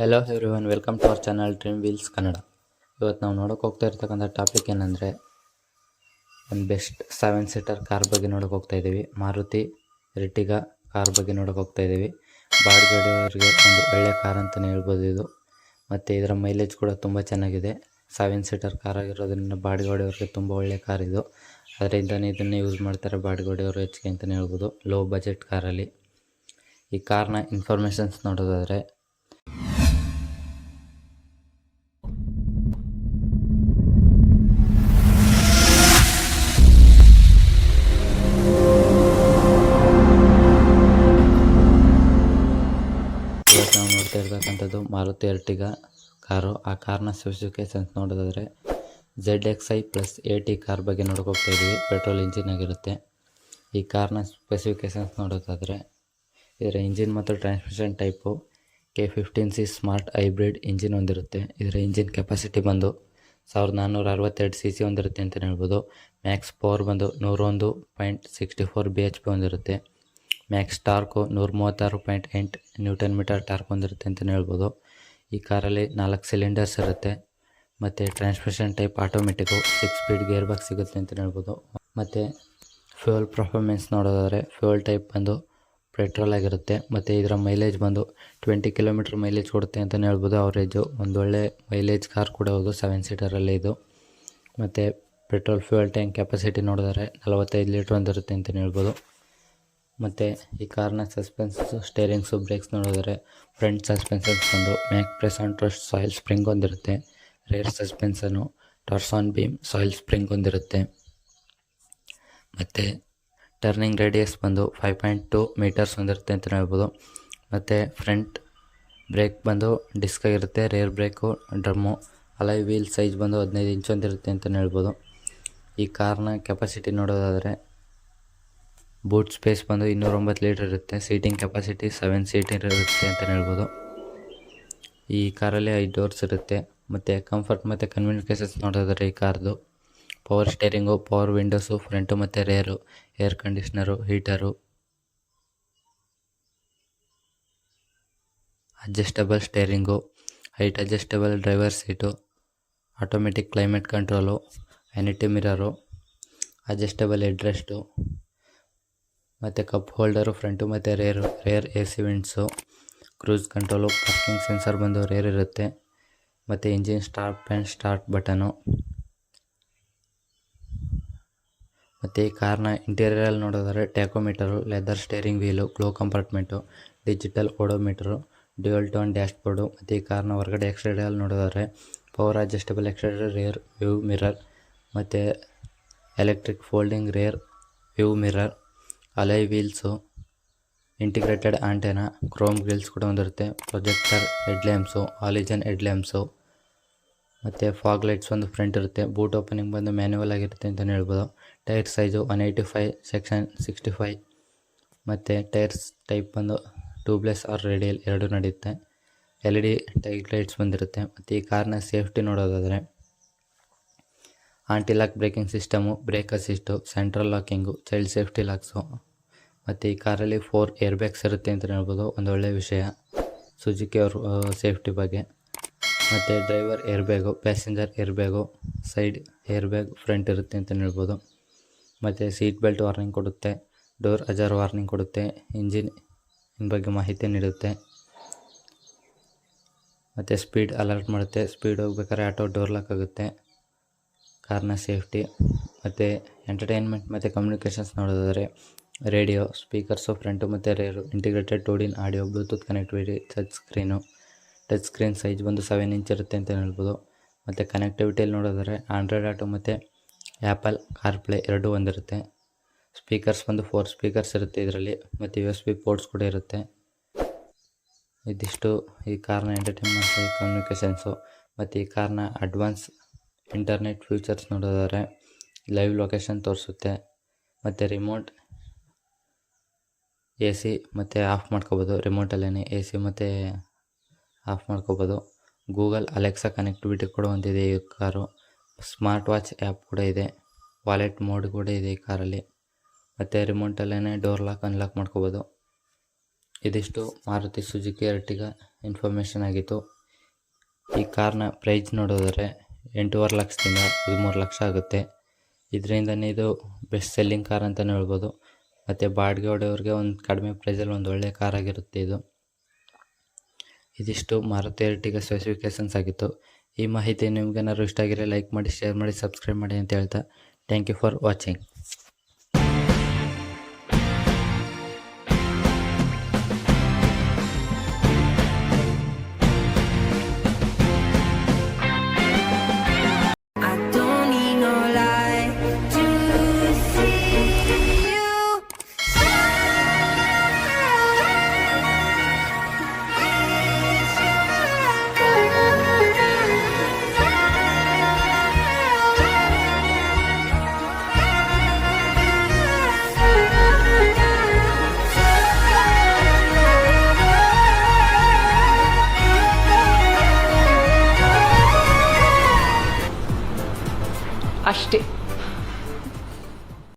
Hello everyone, welcome to our channel Dream Wheels Kannada. ಇವತ್ತು ನಾವು ನೋಡೋಕೆ ಹೋಗ್ತಾ ಇರ್ತಕ್ಕಂಥ ಟಾಪಿಕ್ ಏನಂದರೆ ಒಂದು ಬೆಸ್ಟ್ 7 ಸೀಟರ್ ಕಾರ್ ಬಗ್ಗೆ ನೋಡೋಕೆ ಹೋಗ್ತಾ ಇದ್ದೀವಿ. ಮಾರುತಿ ಎರ್ಟಿಗಾ ಕಾರ್ ಬಗ್ಗೆ ನೋಡೋಕೆ ಹೋಗ್ತಾ ಇದ್ದೀವಿ. ಬಾಡಿಗೆಯವರಿಗೆ ಒಂದು ಒಳ್ಳೆಯ ಕಾರ್ ಅಂತಲೇ ಹೇಳ್ಬೋದು ಇದು. ಮತ್ತು ಇದರ ಮೈಲೇಜ್ ಕೂಡ ತುಂಬ ಚೆನ್ನಾಗಿದೆ. 7 ಸೀಟರ್ ಕಾರ್ ಆಗಿರೋದ್ರಿಂದ ಬಾಡಿಗೆಯವರಿಗೆ ತುಂಬ ಒಳ್ಳೆಯ ಕಾರ್ ಇದು. ಅದರಿಂದನೇ ಇದನ್ನೇ ಯೂಸ್ ಮಾಡ್ತಾರೆ ಬಾಡಿಗೆಯವರು ಹೆಚ್ಚಿಗೆ ಅಂತಲೇ ಹೇಳ್ಬೋದು, ಲೋ ಬಜೆಟ್ ಕಾರಲ್ಲಿ. ಈ ಕಾರ್ನ ಇನ್ಫಾರ್ಮೇಷನ್ಸ್ ನೋಡೋದಾದರೆ ನಾವು ನೋಡ್ತಾ ಇರ್ತಕ್ಕಂಥದ್ದು ಮಾರುತಿ ಎರ್ಟಿಗಾ ಕಾರು. ಆ ಕಾರ್ನ ಸ್ಪೆಸಿಫಿಕೇಷನ್ಸ್ ನೋಡೋದಾದರೆ ZXi ಪ್ಲಸ್ 80 ಕಾರ್ ಬಗ್ಗೆ ನೋಡ್ಕೋಗ್ತಾ ಇದ್ದೀವಿ. ಪೆಟ್ರೋಲ್ ಇಂಜಿನ್ ಆಗಿರುತ್ತೆ. ಈ ಕಾರ್ನ ಸ್ಪೆಸಿಫಿಕೇಷನ್ಸ್ ನೋಡೋದಾದರೆ ಇದರ ಇಂಜಿನ್ ಮತ್ತು transmission type K15C smart hybrid engine ಹೊಂದಿರುತ್ತೆ. ಇದರ ಇಂಜಿನ್ ಕೆಪಾಸಿಟಿ ಬಂದು 1462 cc ಹೊಂದಿರುತ್ತೆ ಅಂತಲೇ ಹೇಳ್ಬೋದು. ಮ್ಯಾಕ್ಸ್ ಪವರ್ ಬಂದು 101.64 bhp ಹೊಂದಿರುತ್ತೆ. ಮ್ಯಾಕ್ಸ್ ಟಾರ್ಕು 136.8 Nm ಟಾರ್ಕ್ ಹೊಂದಿರುತ್ತೆ ಅಂತಲೇ ಹೇಳ್ಬೋದು. ಈ ಕಾರಲ್ಲಿ 4 ಸಿಲಿಂಡರ್ಸ್ ಇರುತ್ತೆ. ಮತ್ತು transmission type automatic, 6 speed gear box ಸಿಗುತ್ತೆ ಅಂತಲೇ ಹೇಳ್ಬೋದು. ಮತ್ತು ಫ್ಯೂಯಲ್ ಪರ್ಫಾರ್ಮೆನ್ಸ್ ನೋಡೋದಾದರೆ ಫ್ಯೂಯಲ್ ಟೈಪ್ ಬಂದು ಪೆಟ್ರೋಲ್ ಆಗಿರುತ್ತೆ. ಮತ್ತು ಇದರ ಮೈಲೇಜ್ ಬಂದು 20 km ಮೈಲೇಜ್ ಕೊಡುತ್ತೆ ಅಂತಲೇ ಹೇಳ್ಬೋದು. ಅವರೇಜು ಒಂದೊಳ್ಳೆ ಮೈಲೇಜ್ ಕಾರ್ ಕೂಡ ಹೌದು 7 ಸೀಟರಲ್ಲಿ ಇದು. ಮತ್ತು ಪೆಟ್ರೋಲ್ ಫ್ಯೂಯಲ್ ಟ್ಯಾಂಕ್ ಕೆಪಾಸಿಟಿ ನೋಡಿದರೆ 45 ಲೀಟ್ರ್ ಹೊಂದಿರುತ್ತೆ ಅಂತಲೇ ಹೇಳ್ಬೋದು. ಮತ್ತು ಈ ಕಾರ್ನ ಸಸ್ಪೆನ್ಸು, ಸ್ಟೇರಿಂಗ್ಸು, ಬ್ರೇಕ್ಸ್ ನೋಡಿದರೆ ಫ್ರಂಟ್ ಸಸ್ಪೆನ್ಷನ್ಸ್ ಬಂದು MacPherson strut coil spring ಹೊಂದಿರುತ್ತೆ. Rear suspension torsion beam coil spring ಹೊಂದಿರುತ್ತೆ. ಮತ್ತು ಟರ್ನಿಂಗ್ ರೇಡಿಯಸ್ ಬಂದು 5.2 ಮೀಟರ್ಸ್ ಹೊಂದಿರುತ್ತೆ ಅಂತಲೇ ಹೇಳ್ಬೋದು. ಮತ್ತು ಫ್ರಂಟ್ ಬ್ರೇಕ್ ಬಂದು ಡಿಸ್ಕ್ ಆಗಿರುತ್ತೆ. Rear brake drum. Alloy wheel size ಬಂದು 15 ಇಂಚ್ ಹೊಂದಿರುತ್ತೆ ಅಂತಲೇ ಹೇಳ್ಬೋದು. ಈ ಕಾರ್ನ ಕೆಪಾಸಿಟಿ ನೋಡೋದಾದರೆ ಬೂಟ್ ಸ್ಪೇಸ್ ಬಂದು 209 ಲೀಟ್ರ್ ಇರುತ್ತೆ. ಸೀಟಿಂಗ್ ಕೆಪಾಸಿಟಿ 7 ಸೀಟರ್ ಇರುತ್ತೆ ಅಂತಲೇ ಹೇಳ್ಬೋದು. ಈ ಕಾರಲ್ಲಿ 5 ಡೋರ್ಸ್ ಇರುತ್ತೆ. ಮತ್ತು ಕಂಫರ್ಟ್ ಮತ್ತು ಕಮ್ಯುನಿಕೇಷನ್ಸ್ ನೋಡೋದಾದರೆ ಈ ಕಾರ್ದು power steering, power windows, front ಮತ್ತು rear, air conditioner, heater, adjustable steering, height adjustable driver seat, automatic climate control, vanity mirror, adjustable headrest, ಮತ್ತು ಕಪ್ ಹೋಲ್ಡರು ಫ್ರಂಟು ಮತ್ತು rear AC vents, cruise control, parking sensor ಬಂದು rear ಇರುತ್ತೆ. ಮತ್ತು engine stop and start button. ಮತ್ತು ಈ ಕಾರ್ನ ಇಂಟೀರಿಯರಲ್ಲಿ ನೋಡೋದಾದರೆ tachometer, leather steering wheel, glove compartment, digital odometer, dual tone dashboard. ಮತ್ತು ಈ ಕಾರ್ನ ಹೊರಗಡೆ ಎಕ್ಸ್ಟೀರಿಯರ್ ನೋಡೋದಾದರೆ power adjustable exterior rear view mirror, ಮತ್ತು electric folding rear view mirror, alloy wheels, integrated antenna, chrome grills ಕೂಡ ಹೊಂದಿರುತ್ತೆ. ಪ್ರೊಜೆಕ್ಟರ್ ಹೆಡ್ಲ್ಯಾಂಪ್ಸು, ಆಲಿಜನ್ ಹೆಡ್ಲ್ಯಾಂಪ್ಸು, ಮತ್ತು fog lights ಒಂದು ಫ್ರಂಟ್ ಇರುತ್ತೆ. ಬೂಟ್ ಓಪನಿಂಗ್ ಬಂದು ಮ್ಯಾನ್ಯುವಲ್ ಆಗಿರುತ್ತೆ ಅಂತಲೇ ಹೇಳ್ಬೋದು. Tyre size 185 section 65. ಮತ್ತು ಟೈರ್ಸ್ ಟೈಪ್ ಬಂದು ಟ್ಯೂಬ್ಲೆಸ್ ಆರ್ ರೇಡಿಯಲ್ ಎರಡೂ ನಡೆಯುತ್ತೆ. LED ಟೈಲ್ ಲೈಟ್ಸ್ ಬಂದಿರುತ್ತೆ. ಮತ್ತು ಈ ಕಾರ್ನ ಸೇಫ್ಟಿ ನೋಡೋದಾದರೆ anti lock braking system, brake assist, central locking, child safety locks. ಮತ್ತು ಈ ಕಾರಲ್ಲಿ 4 ಏರ್ ಬ್ಯಾಗ್ಸ್ ಇರುತ್ತೆ ಅಂತಲೇ ಹೇಳ್ಬೋದು. ಒಂದೊಳ್ಳೆ ವಿಷಯ ಸುಜುಕಿ ಅವ್ರ ಸೇಫ್ಟಿ ಬಗ್ಗೆ. ಮತ್ತು driver air bag, passenger air bag, side air bag front ಇರುತ್ತೆ ಅಂತಲೇ ಹೇಳ್ಬೋದು. ಮತ್ತು ಸೀಟ್ ಬೆಲ್ಟ್ ವಾರ್ನಿಂಗ್ ಕೊಡುತ್ತೆ, ಡೋರ್ ಅಜಾರ್ ವಾರ್ನಿಂಗ್ ಕೊಡುತ್ತೆ, ಇಂಜಿನ್ ಬಗ್ಗೆ ಮಾಹಿತಿ ನೀಡುತ್ತೆ. ಮತ್ತು ಸ್ಪೀಡ್ ಅಲರ್ಟ್ ಮಾಡುತ್ತೆ. ಸ್ಪೀಡ್ ಹೋಗ್ಬೇಕಾದ್ರೆ ಆಟೋ ಡೋರ್ ಲಾಕ್ ಆಗುತ್ತೆ. ಕಾರ್ನ ಸೇಫ್ಟಿ. ಮತ್ತು ಎಂಟರ್ಟೈನ್ಮೆಂಟ್ ಮತ್ತು ಕಮ್ಯುನಿಕೇಷನ್ಸ್ ನೋಡೋದಾದರೆ ರೇಡಿಯೋ, ಸ್ಪೀಕರ್ಸು ಫ್ರಂಟು ಮತ್ತು rare, integrated 2D audio, Bluetooth connectivity, touch screen size ಬಂದು 7 ಇಂಚ್ ಇರುತ್ತೆ ಅಂತ ಹೇಳ್ಬೋದು. ಮತ್ತು ಕನೆಕ್ಟಿವಿಟಿಯಲ್ಲಿ ನೋಡೋದಾದರೆ ಆಂಡ್ರಾಯ್ಡ್ ಆಟೋ ಮತ್ತು ಆ್ಯಪಲ್ ಕಾರ್ಪ್ಲೇ ಎರಡೂ ಹೊಂದಿರುತ್ತೆ. ಸ್ಪೀಕರ್ಸ್ ಬಂದು 4 ಸ್ಪೀಕರ್ಸ್ ಇರುತ್ತೆ ಇದರಲ್ಲಿ. ಮತ್ತು USB ಪೋರ್ಟ್ಸ್ ಕೂಡ ಇರುತ್ತೆ. ಇದಿಷ್ಟು ಈ ಕಾರ್ನ ಎಂಟರ್ಟೈನ್ಮೆಂಟ್ ಕಮ್ಯುನಿಕೇಷನ್ಸು. ಮತ್ತು ಈ ಕಾರ್ನ ಅಡ್ವಾನ್ಸ್ ಇಂಟರ್ನೆಟ್ ಫೀಚರ್ಸ್ ನೋಡೋದಾದರೆ ಲೈವ್ ಲೊಕೇಶನ್ ತೋರಿಸುತ್ತೆ. ಮತ್ತು ರಿಮೋಟ್ AC ಮತ್ತು ಆಫ್ ಮಾಡ್ಕೋಬೋದು. ರಿಮೋಟಲ್ಲೇ AC ಮತ್ತು ಆಫ್ ಮಾಡ್ಕೋಬೋದು. ಗೂಗಲ್ ಅಲೆಕ್ಸಾ ಕನೆಕ್ಟಿವಿಟಿ ಕೂಡ ಹೊಂದಿದೆ ಈ ಕಾರು. ಸ್ಮಾರ್ಟ್ ವಾಚ್ ಆ್ಯಪ್ ಕೂಡ ಇದೆ. ವಾಲೆಟ್ ಮೋಡ್ ಕೂಡ ಇದೆ ಈ ಕಾರಲ್ಲಿ. ಮತ್ತು ರಿಮೋಟಲ್ಲೇ ಡೋರ್ ಲಾಕ್ ಅನ್ಲಾಕ್ ಮಾಡ್ಕೋಬೋದು. ಇದಿಷ್ಟು ಮಾರುತಿ ಸುಜುಕಿ ಎರ್ಟಿಗ ಇನ್ಫಾರ್ಮೇಷನ್ ಆಗಿತ್ತು. ಈ ಕಾರ್ನ ಪ್ರೈಸ್ ನೋಡೋದಾದರೆ 8.5 ಲಕ್ಷದಿಂದ 13 ಲಕ್ಷ ಆಗುತ್ತೆ. ಇದರಿಂದನೇ ಇದು ಬೆಸ್ಟ್ ಸೆಲ್ಲಿಂಗ್ ಕಾರ್ ಅಂತಲೇ ಹೇಳ್ಬೋದು. ಮತ್ತು ಬಾಡಿಗೆ ಹೊಡೆಯೋರಿಗೆ ಒಂದು ಕಡಿಮೆ ಪ್ರೈಸಲ್ಲಿ ಒಂದು ಒಳ್ಳೆಯ ಕಾರ್ ಆಗಿರುತ್ತೆ ಇದು. ಇದಿಷ್ಟು ಮಾರುತಿ ಎರ್ಟಿಗ ಸ್ಪೆಸಿಫಿಕೇಷನ್ಸ್ ಆಗಿತ್ತು. ಈ ಮಾಹಿತಿ ನಿಮ್ಗೇನಾದ್ರು ಇಷ್ಟ ಆಗಿದ್ರೆ ಲೈಕ್ ಮಾಡಿ, ಶೇರ್ ಮಾಡಿ, ಸಬ್ಸ್ಕ್ರೈಬ್ ಮಾಡಿ ಅಂತ ಹೇಳ್ತಾ ಥ್ಯಾಂಕ್ ಯು ಫಾರ್ ವಾಚಿಂಗ್. ಅಷ್ಟೇ.